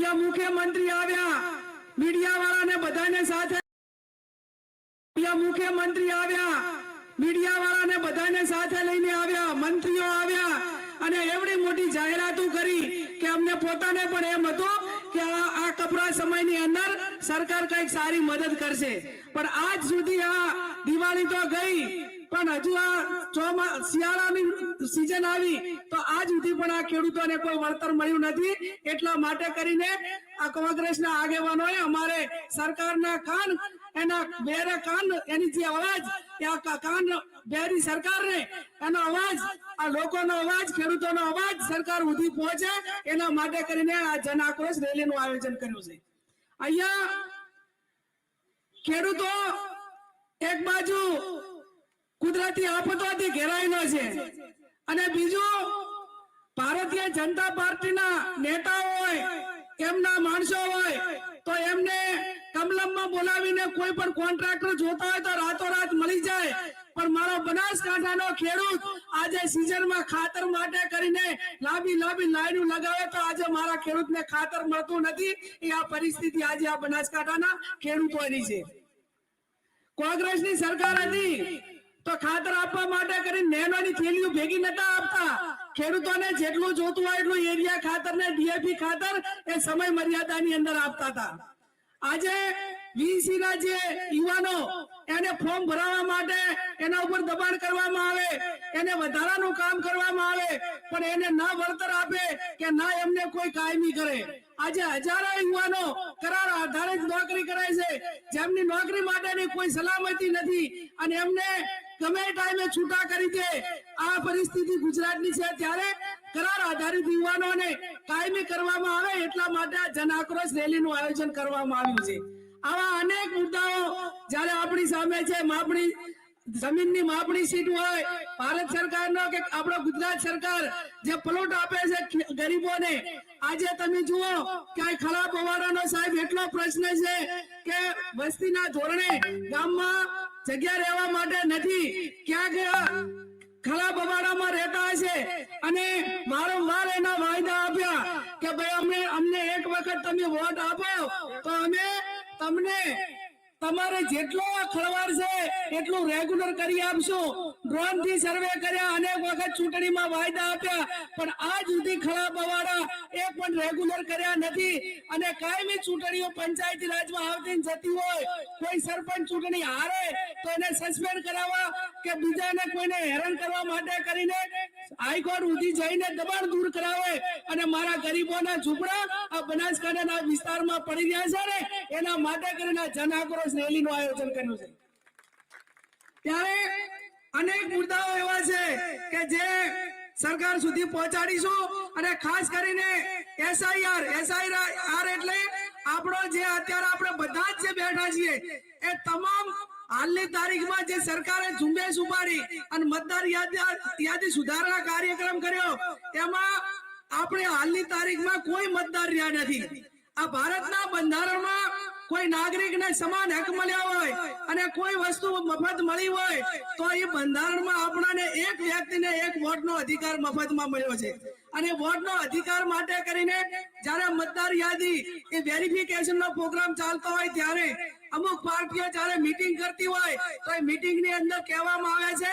मुख्यमंत्री आव्या मीडिया वाला ने बधाने साथे मुख्यमंत्री आव्या मीडिया वाला ने बधाने साथे लईने आव्या मंत्रीओ आव्या અને એવડી મોટી જાહેરાતો કરી કે અમને પોતાને પણ એમ હતું કે આ કપરા સમયની અંદર સરકાર કઈક સારી મદદ કરશે, પણ આજ સુધી આ દિવાળી તો ગઈ પણ હજુ આ શિયાળાની સીઝન આવી તો આજ સુધી પણ આ ખેડૂતોને કોઈ વળતર મળ્યું નથી। એટલા માટે કરીને આ કોંગ્રેસના આગેવાનોએ અમારે સરકારના કાન એના બેરે કાન એની જે અવાજ કાન બેરી સરકારને એનો અવાજ આ લોકોનો અવાજ ખેડૂતોનો અવાજ સરકાર સુધી પહોંચે એના માટે કરીને આ જન આક્રોશ રેલીનું આયોજન કર્યું છે। અહીંયા ખેડૂતો એક બાજુ કુદરતી આફતોથી ઘેરાયેલો છે અને બીજું ભારતીય જનતા પાર્ટીના નેતાઓ હોય એમના માણસો હોય તો એમને કમલમમાં બોલાવીને કોઈ પણ કોન્ટ્રાક્ટર જોતા હોય તો રાતોરાત મળી જાય, પણ મારો બનાસકાંઠાનો ખેડૂત આજે સીઝનમાં ખાતર માટે કરીને લાંબી લાઈનો લગાવે તો આજે મારા ખેડૂતને ખાતર મળતું નથી। એ આ પરિસ્થિતિ આજે આ બનાસકાંઠાના ખેડૂતોની છે। કોંગ્રેસની સરકાર હતી તો ખાતર આપવા માટે કરીને નેનોની થેલીઓ ભેગી નતા આપતા, ખેડૂતોને જેટલું જોતું હોય એટલું એરિયા ખાતર ને ડીએપી ખાતર એ સમય મર્યાદાની અંદર આપતા હતા। આજે વીસી ના જે યુવાનો એને ફોર્મ ભરાવા માટે એના ઉપર દબાણ કરવામાં આવે, એને વધારાનું કામ કરવામાં આવે પણ એને ના વળતર આપે કે ના એમને કોઈ કાયમી કરે। આજે હજારો યુવાનો કરાર આધારિત નોકરી કરે છે જેમની નોકરી માટેની કોઈ સલામતી નથી અને એમને ગમે ટાઈમે છૂટા કરી દે। આ પરિસ્થિતિ ગુજરાતની છે ત્યારે કરાર આધારિત યુવાનોને કાયમી કરવામાં આવે એટલા માટે આ જન આક્રોશ રેલીનું આયોજન કરવામાં આવ્યું છે। આવા અનેક મુદ્દાઓ જ્યારે આપણી સામે છે, માપણી જમીનની માપણી સીટ હોય, ભારત સરકારનો કે આપણો ગુજરાત સરકાર જે પ્લોટ આપે છે ગરીબોને, આજે તમે જુઓ કે ખરાબ પવાડાનો સાહેબ એટલો પ્રશ્ન છે કે વસ્તીના ધોરણે ગામમાં જગ્યા રહેવા માટે નથી, ક્યાંક ખરાબ પવાડામાં રહેતા હશે અને વારંવાર એના વાયદા આપ્યા કે ભાઈ અમને એક વખત તમે વોટ આપો તો અમે તમને તમારે જેટલો ખળવાડ છે એટલું રેગ્યુલર કરી આપશું। ડ્રોન થી સર્વે કર્યા, અનેક વખત ચૂંટણીમાં વાયદા આપ્યા પણ આજ સુધી ખળા બવાડા એક પણ રેગ્યુલર કર્યા નથી અને કાયમી ચૂંટણીઓ પંચાયતી રાજમાં આવતી જતી હોય, કોઈ સરપંચ ચૂંટણી હારે તો એને સસ્પેન્ડ કરાવવા કે બીજાને કોઈને હેરાન કરવા માટે કરીને હાઈકોર્ટ સુધી જઈને દબાણ દૂર કરાવે અને મારા ગરીબોના ઝૂંપડા આ બનાસકાંઠાના વિસ્તારમાં પડી રહ્યા છે ને એના માટે કરીને જન આક્રોશ રેલીનું આયોજન કર્યું છે। ત્યારે અનેક મુદ્દાઓ એવા છે કે જે સરકાર સુધી પહોંચાડીશું અને ખાસ કરીને એસઆઈઆર એટલે આપણો જે અત્યારે આપણે બધા જ જે બેઠા છીએ એ તમામ હાલની તારીખમાં જે સરકારે ઝુંબેશ ઉપાડી અને મતદાર યાદી સુધારણા કાર્યક્રમ કર્યો એમાં આપણે હાલની તારીખમાં કોઈ મતદાર રહ્યા નથી। આ ભારતના બંધારણમાં કોઈ નાગરિકને સમાન હક મળ્યા હોય અને કોઈ વસ્તુ મફત મળી હોય તો એ બંધારણમાં આપણાને એક વ્યક્તિને એક વોટનો અધિકાર મફતમાં મળ્યો છે અને વોટનો અધિકાર માટે કરીને જ્યારે મતદાર યાદી એ વેરિફિકેશનનો પ્રોગ્રામ ચાલતો હોય ત્યારે અમુક પાર્ટીઓ જ્યારે મીટિંગ કરતી હોય તો એ મીટિંગની અંદર કહેવામાં આવે છે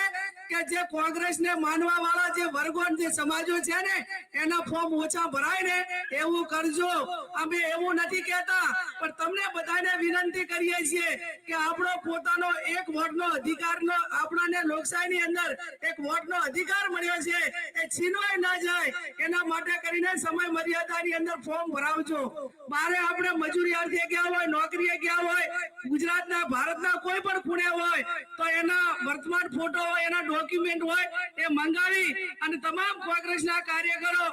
કે જે કોંગ્રેસને માનવા વાળા જે વર્ગો જે સમાજો છે ને એના ફોર્મ ઓછા ભરાય ને એવું કરજો। અમે એવું નથી કહેતા પણ તમને બધાને વિનંતી કરીએ છીએ કે આપણો પોતાનો એક વોટનો અધિકારનો આપણાને લોકશાહીની અંદર એક વોટનો અધિકાર મળ્યો છે એ છીનવાઈ ના જાય એના માટે કરીને સમય મર્યાદાની અંદર ફોર્મ ભરાવજો। બારે આપણે મજૂરી અર્થે ગયા હોય, નોકરીએ ગયા હોય, ગુજરાતના ભારતના કોઈ પણ ખૂણે હોય તો એના વર્તમાન ફોટો હોય, એના ડોક્યુમેન્ટ હોય એ મંગાવી અને તમામ કોંગ્રેસના કાર્યકરો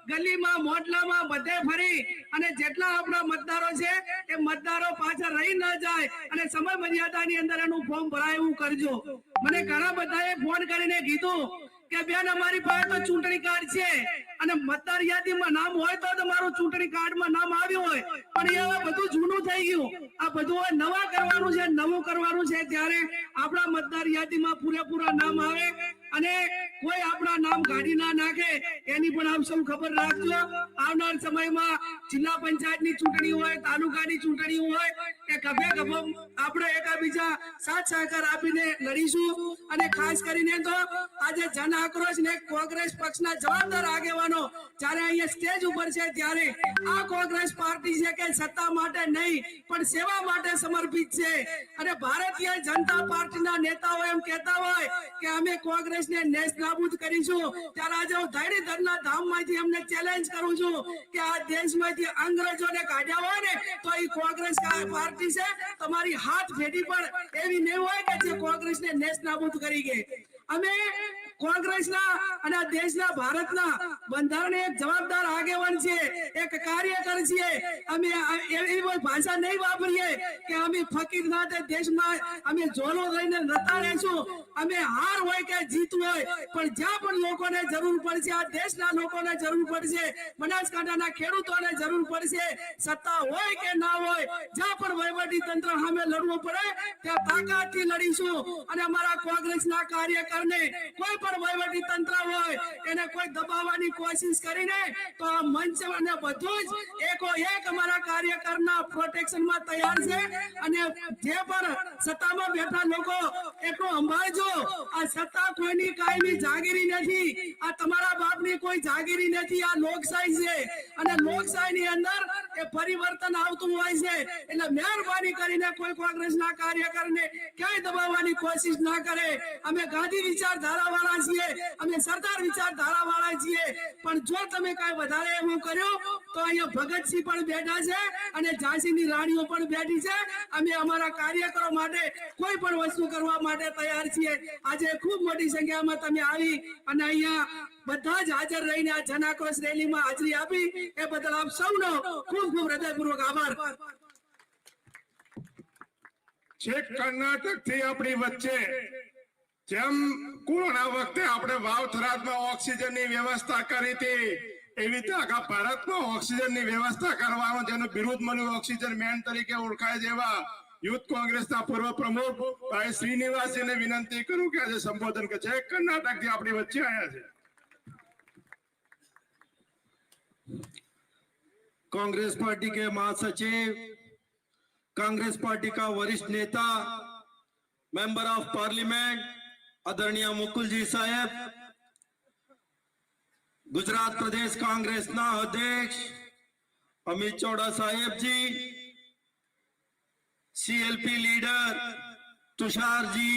ગલીમાં મોહલ્લામાં બધે ફરી અને જેટલા આપણા મતદારો છે એ મતદારો પાછા રહી ન જાય અને સમય મર્યાદાની અંદર એનું ફોર્મ ભરાય એવું કરજો। મને ઘણા બધાએ ફોન કરીને કીધું કે બેન અમારી પાસે તો ચૂંટણી કાર્ડ છે અને મતદાર યાદીમાં નામ હોય તો તમારું ચૂંટણી કાર્ડમાં નામ આવ્યું હોય પણ એ બધું જૂનું થઈ ગયું, આ બધું નવા કરવાનું છે, નવું કરવાનું છે ત્યારે આપણા મતદાર યાદીમાં પૂરેપૂરા નામ આવે અને કોઈ આપણા નામ કાઢી ના નાખે એની પણ આપ સૌ ખબર રાખજો. આવનાર સમયમાં જિલ્લા પંચાયતની ચૂંટણી હોય, તાલુકાની ચૂંટણી હોય, એ ગભે ગભો આપણે એકબીજા સાથ સહકાર આપીને લડીશું. અને ખાસ કરીને તો આજે જન આક્રોશ ને કોંગ્રેસ પક્ષના જવાબદાર આગેવાનો જ્યારે અહીંયા સ્ટેજ ઉપર છે ત્યારે આ કોંગ્રેસ પાર્ટી છે કે સત્તા માટે નહીં પણ સેવા માટે સમર્પિત છે. અને ભારતીય જનતા પાર્ટીના નેતાઓ એમ કહેતા હોય કે અમે કોંગ્રેસને નેસ્ત નાબૂદ કરીશું, ત્યારે આજે હું ધરણીધરના ધામમાંથી એમને ચેલેન્જ કરું છું કે આ દેશમાંથી અંગ્રેજોને કાઢ્યા હોય ને તો એ કોંગ્રેસ પાર્ટી છે, તમારી હાથ ભેટી પણ એવી નહીં હોય કે જે કોંગ્રેસને નેસ્ત નાબૂદ કરી ગઈ. અમે કોંગ્રેસના અને દેશના ભારતના બંધારણ એક જવાબદાર આગેવાન છે, એક કાર્યકર છે. અમે એવી ભાષા નહીં વાપરીએ કે અમે ફકીર નાતે દેશમાં અમે ઝોલો લઈને નતા રહેશું. અમે હાર હોય કે જીત હોય પણ જ્યાં પણ લોકોને જરૂર પડશે, આ દેશના લોકોને જરૂર પડશે, બનાસકાંઠાના ખેડૂતોને જરૂર પડશે, સત્તા હોય કે ના હોય, જ્યાં પણ વહીવટી તંત્ર સામે લડવું પડે ત્યાં તાકાતથી લડીશું. અને અમારા કોંગ્રેસના કાર્યકરને કોઈ પણ વહીવટી તંત્ર હોય એને કોઈ દબાવવાની કોશિશ કરીને તો આ મંચ અને બધું જ એકો એક અમારા કાર્યકરના પ્રોટેક્શનમાં તૈયાર છે. અને જે પણ સત્તામાં બેઠા લોકો એટલું સંભાળજો, આ સત્તા કોઈની કાયમી જાગીરી નથી, આ તમારા બાપની કોઈ જાગીરી નથી, આ લોકશાહી છે. અને લોકશાહીની અંદર એ પરિવર્તન આવતું હોય છે. એટલે મહેરબાની કરીને કોઈ કોંગ્રેસના કાર્યકરને ક્યાંય દબાવવાની કોશિશ ના કરે. અમે ગાંધી વિચારધારા વાળા છીએ, અમે સરદાર વિચારધારા વાળા છીએ, પણ જો તમે કઈ વધારે એવું કર્યું તો અહીંયા ભગતસિંહ પણ બેઠા છે અને ઝાંસીની રાણીઓ પણ બેઠી છે. અમે અમારા કાર્યકરો માટે કોઈ પણ વસ્તુ કરવા માટે તૈયાર છીએ. આજે ખૂબ મોટી સંખ્યામાં તમે આવી અને અહીંયા બધા જ હાજર રહીને આ જન આક્રોશ રેલીમાં હાજરી આપી એ બદલ આપ સૌનો ખૂબ ખૂબ હૃદયપૂર્વક આભાર. છેક કર્ણાટક થી આપણી વચ્ચે જેમ કોરોના વખતે આપણે વાવથરાદમાં ઓક્સિજનની વ્યવસ્થા કરી હતી એવી રીતે આખા ભારતમાં ઓક્સિજનની વ્યવસ્થા કરવાનો જેનું બિરુદ મળ્યું ઓક્સિજન મેન તરીકે ઓળખાય જેવા યુથ કોંગ્રેસના પૂર્વ પ્રમુખ ભાઈ શ્રીનિવાસજીને વિનંતી કરું કે આજે સંબોધન કરે છે. કર્ણાટક થી આપણી વચ્ચે આવ્યા છે. कांग्रेस पार्टी के महासचिव, कांग्रेस पार्टी का वरिष्ठ नेता, मेंबर ऑफ पार्लियामेंट आदरणीय मुकुल जी साहब, गुजरात प्रदेश कांग्रेस ना अध्यक्ष अमित चौड़ा साहेब जी, सीएलपी लीडर तुषार जी,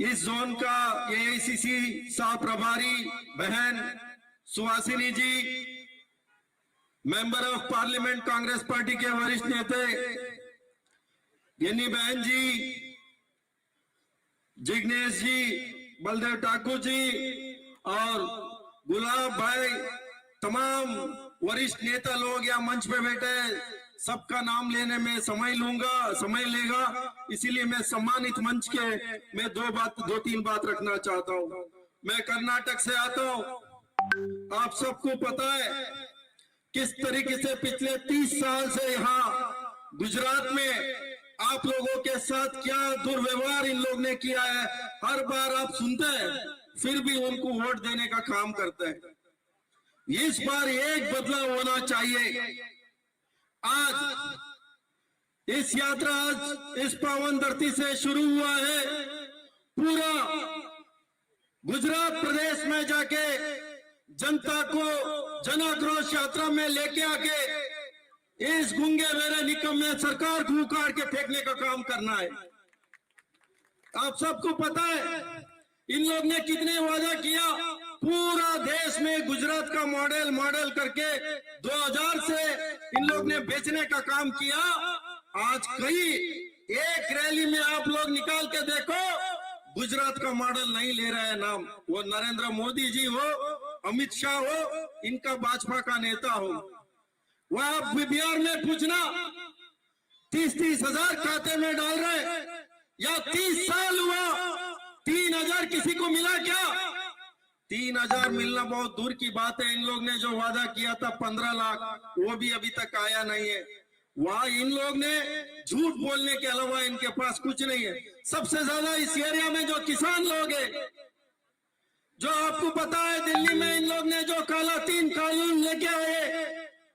इस जोन का एआईसीसी सह प्रभारी बहन Suhasini ji, member of parliament Congress party के वरिष्ठ नेता गिनी बहन जी, जिग्नेश जी, बलदेव ठाकुर जी और गुलाब भाई, तमाम वरिष्ठ नेता लोग यहाँ मंच पे बैठे, सबका नाम लेने में समय लेगा, इसीलिए मैं सम्मानित मंच के मैं दो तीन बात रखना चाहता हूँ. मैं कर्नाटक से आता हूँ. आप सबको पता है किस तरीके से पिछले 30 साल से यहाँ गुजरात में आप लोगों के साथ क्या दुर्व्यवहार इन लोग ने किया है. हर बार आप सुनते हैं फिर भी उनको वोट देने का काम करते हैं. इस बार एक बदलाव होना चाहिए. आज इस यात्रा आज इस पावन धरती से शुरू हुआ है. पूरा गुजरात प्रदेश में जाके जनता को जन आक्रोश यात्रा में लेके आके इस गुंगे मेरे निकम में सरकार को उखाड़ के फेंकने का काम करना है. आप सबको पता है इन लोग ने कितने वादा किया. पूरा देश में गुजरात का मॉडल करके 2000 से इन लोग ने बेचने का काम किया. आज कई एक रैली में आप लोग निकाल के देखो, गुजरात का मॉडल नहीं ले रहे हैं नाम. वो नरेंद्र मोदी जी हो, अमित शाह हो, इनका भाजपा का नेता हो. वह आप बिहार में पूछना 30-30 हजार खाते में डाल रहे, या 30 साल हुआ 3000 किसी को मिला क्या? 3000 मिलना बहुत दूर की बात है. इन लोग ने जो वादा किया था 15 लाख वो भी अभी तक आया नहीं है. वहां इन लोग ने झूठ बोलने के अलावा इनके पास कुछ नहीं है। सबसे ज्यादा इस एरिया में जो किसान लोग हैं, जो आपको पता है दिल्ली में इन लोग ने जो